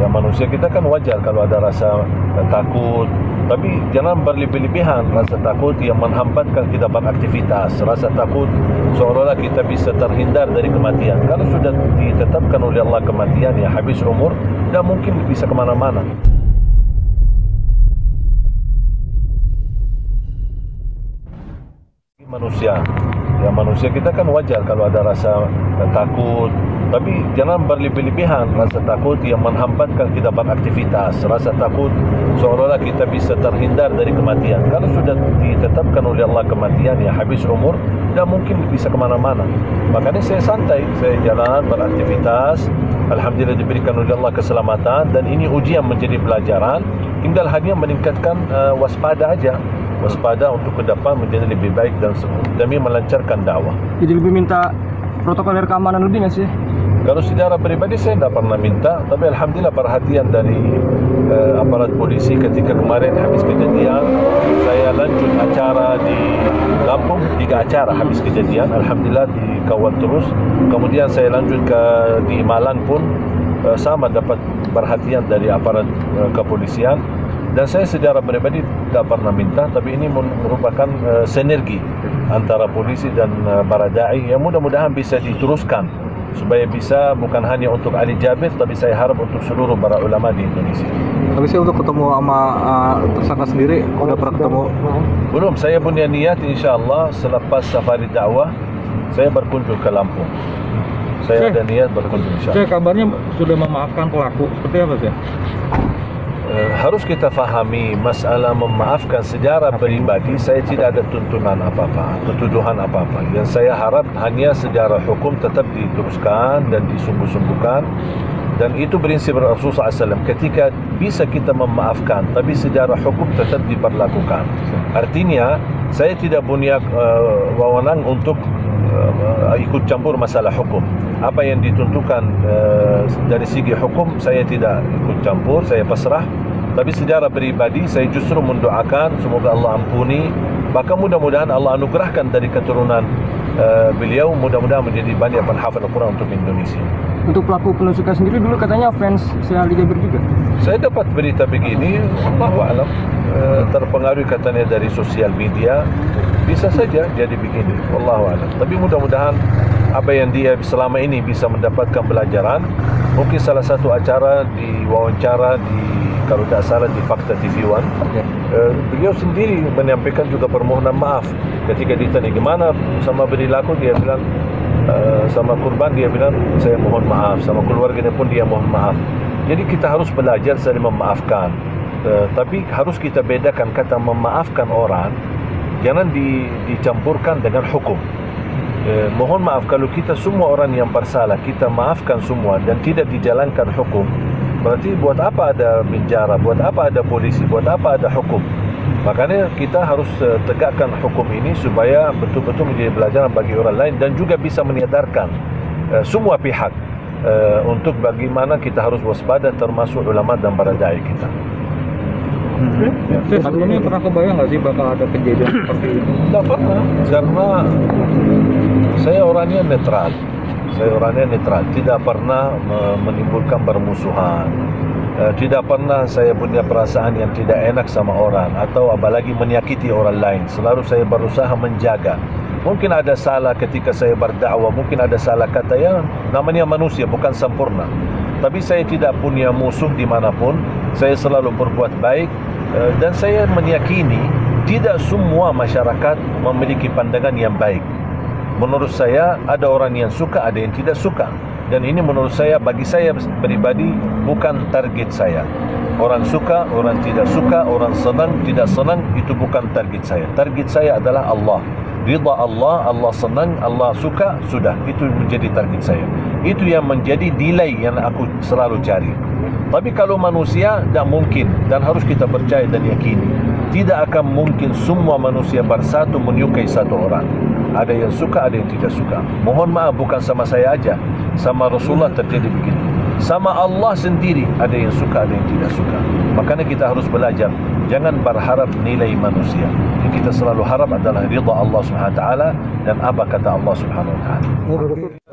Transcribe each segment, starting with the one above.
Ya, manusia kita kan wajar kalau ada rasa takut, tapi jangan berlebih-lebihan. Rasa takut yang menghambatkan kita beraktivitas, rasa takut seolah-olah kita bisa terhindar dari kematian. Kalau sudah ditetapkan oleh Allah kematian, ya habis umur, tidak mungkin bisa kemana-mana. Manusia kita kan wajar kalau ada rasa takut, tapi jangan berlebih-lebihan. Rasa takut yang menghambatkan kita beraktivitas, rasa takut seolah-olah kita bisa terhindar dari kematian. Kalau sudah ditetapkan oleh Allah kematian, ya habis umur, tidak mungkin bisa kemana-mana. Makanya saya santai, saya jalan beraktivitas. Alhamdulillah diberikan oleh Allah keselamatan, dan ini ujian menjadi pelajaran. Tinggal hanya meningkatkan waspada aja. Waspada untuk ke depan menjadi lebih baik dan demi melancarkan dakwah. Jadi lebih minta protokol keamanan lebih nggak sih? Kalau secara pribadi saya tidak pernah minta, tapi alhamdulillah perhatian dari aparat polisi ketika kemarin habis kejadian. Saya lanjut acara di Lampung, 3 acara habis kejadian, alhamdulillah dikawal terus. Kemudian saya lanjut di Malang pun sama dapat perhatian dari aparat kepolisian. Dan saya secara pribadi tidak pernah minta, tapi ini merupakan sinergi antara polisi dan para da'i yang mudah-mudahan bisa diteruskan supaya bisa bukan hanya untuk Ali Jabir, tapi saya harap untuk seluruh para ulama di Indonesia. Tapi saya untuk ketemu sama tersangka sendiri, udah pernah ketemu? Belum, saya punya niat insyaAllah selepas safari dakwah saya berkunjung ke Lampung. Saya ada niat berkunjung insyaAllah. Saya kabarnya sudah memaafkan pelaku, seperti apa sih? Harus kita fahami masalah memaafkan secara pribadi. Saya tidak ada tuntunan apa-apa, tuduhan apa-apa. Yang saya harap hanya secara hukum tetap diteruskan dan disungguh-sungguhkan. Dan itu prinsip Rasulullah SAW. Ketika bisa kita memaafkan, tapi secara hukum tetap diperlakukan. Artinya, saya tidak punya wewenang untuk ikut campur masalah hukum. Apa yang ditentukan dari segi hukum saya tidak ikut campur, saya pasrah. Tapi secara pribadi saya justru mendoakan semoga Allah ampuni, bahkan mudah-mudahan Allah anugerahkan dari keturunan beliau, mudah-mudahan menjadi banyak penghafal Al-Quran untuk Indonesia. Untuk pelaku penusukan sendiri dulu katanya fans Ali Jabir juga. Saya dapat berita begini, Allahu a'lam, terpengaruh katanya dari sosial media. Bisa saja jadi begini, Wallahu a'lam. Tapi mudah-mudahan apa yang dia selama ini bisa mendapatkan pelajaran. Mungkin salah satu acara di wawancara kalau tak salah di Fakta TV One, beliau sendiri menyampaikan juga permohonan maaf ketika ditanya gimana sama perilaku, dia bilang sama kurban, dia bilang saya mohon maaf, sama keluarganya pun dia mohon maaf. Jadi kita harus belajar saling memaafkan, tapi harus kita bedakan kata memaafkan orang, jangan dicampurkan dengan hukum. Mohon maaf kalau kita semua orang yang bersalah kita maafkan semua dan tidak dijalankan hukum, berarti buat apa ada penjara, buat apa ada polisi, buat apa ada hukum. Makanya kita harus tegakkan hukum ini supaya betul-betul menjadi pelajaran bagi orang lain dan juga bisa menyadarkan semua pihak untuk bagaimana kita harus waspada, termasuk ulama dan para dai kita. Sebelumnya pernah kebayang nggak sih bakal ada kejadian seperti ini? Tidak pernah, karena saya orangnya netral. Tidak pernah menimbulkan permusuhan. Tidak pernah saya punya perasaan yang tidak enak sama orang atau apalagi menyakiti orang lain. Selalu saya berusaha menjaga. Mungkin ada salah ketika saya berdakwah, mungkin ada salah kata, yang namanya manusia bukan sempurna. Tapi saya tidak punya musuh dimanapun. Saya selalu berbuat baik dan saya meyakini tidak semua masyarakat memiliki pandangan yang baik. Menurut saya ada orang yang suka, ada yang tidak suka. Dan ini menurut saya, bagi saya pribadi, bukan target saya. Orang suka, orang tidak suka, orang senang, tidak senang, itu bukan target saya. Target saya adalah Allah. Ridha Allah, Allah senang, Allah suka, sudah. Itu menjadi target saya. Itu yang menjadi nilai yang aku selalu cari. Tapi kalau manusia, tidak mungkin. Dan harus kita percaya dan yakini. Tidak akan mungkin semua manusia bersatu menyukai satu orang. Ada yang suka, ada yang tidak suka. Mohon maaf, bukan sama saya aja. Sama Rasulullah terjadi begitu. Sama Allah sendiri, ada yang suka, ada yang tidak suka. Makanya kita harus belajar jangan berharap nilai manusia. Yang kita selalu harap adalah ridha Allah Subhanahu wa taala dan apa kata Allah Subhanahu wa taala.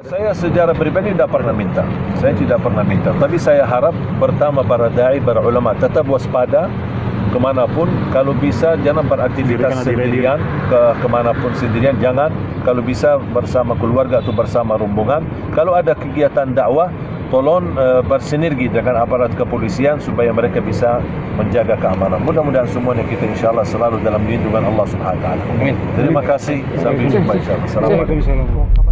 Saya secara pribadi tidak pernah minta. Saya tidak pernah minta. Tapi saya harap pertama para dai, para ulama tetap waspada kemanapun. Kalau bisa jangan beraktivitas sendirian, kemanapun sendirian. Jangan. Kalau bisa bersama keluarga atau bersama rombongan. Kalau ada kegiatan dakwah, tolong bersinergi dengan aparat kepolisian supaya mereka bisa menjaga keamanan. Mudah-mudahan semuanya kita insyaAllah selalu dalam lindungan Allah Subhanahu wa taala. Amin. Terima kasih. Sampai jumpa insyaAllah. Assalamualaikum.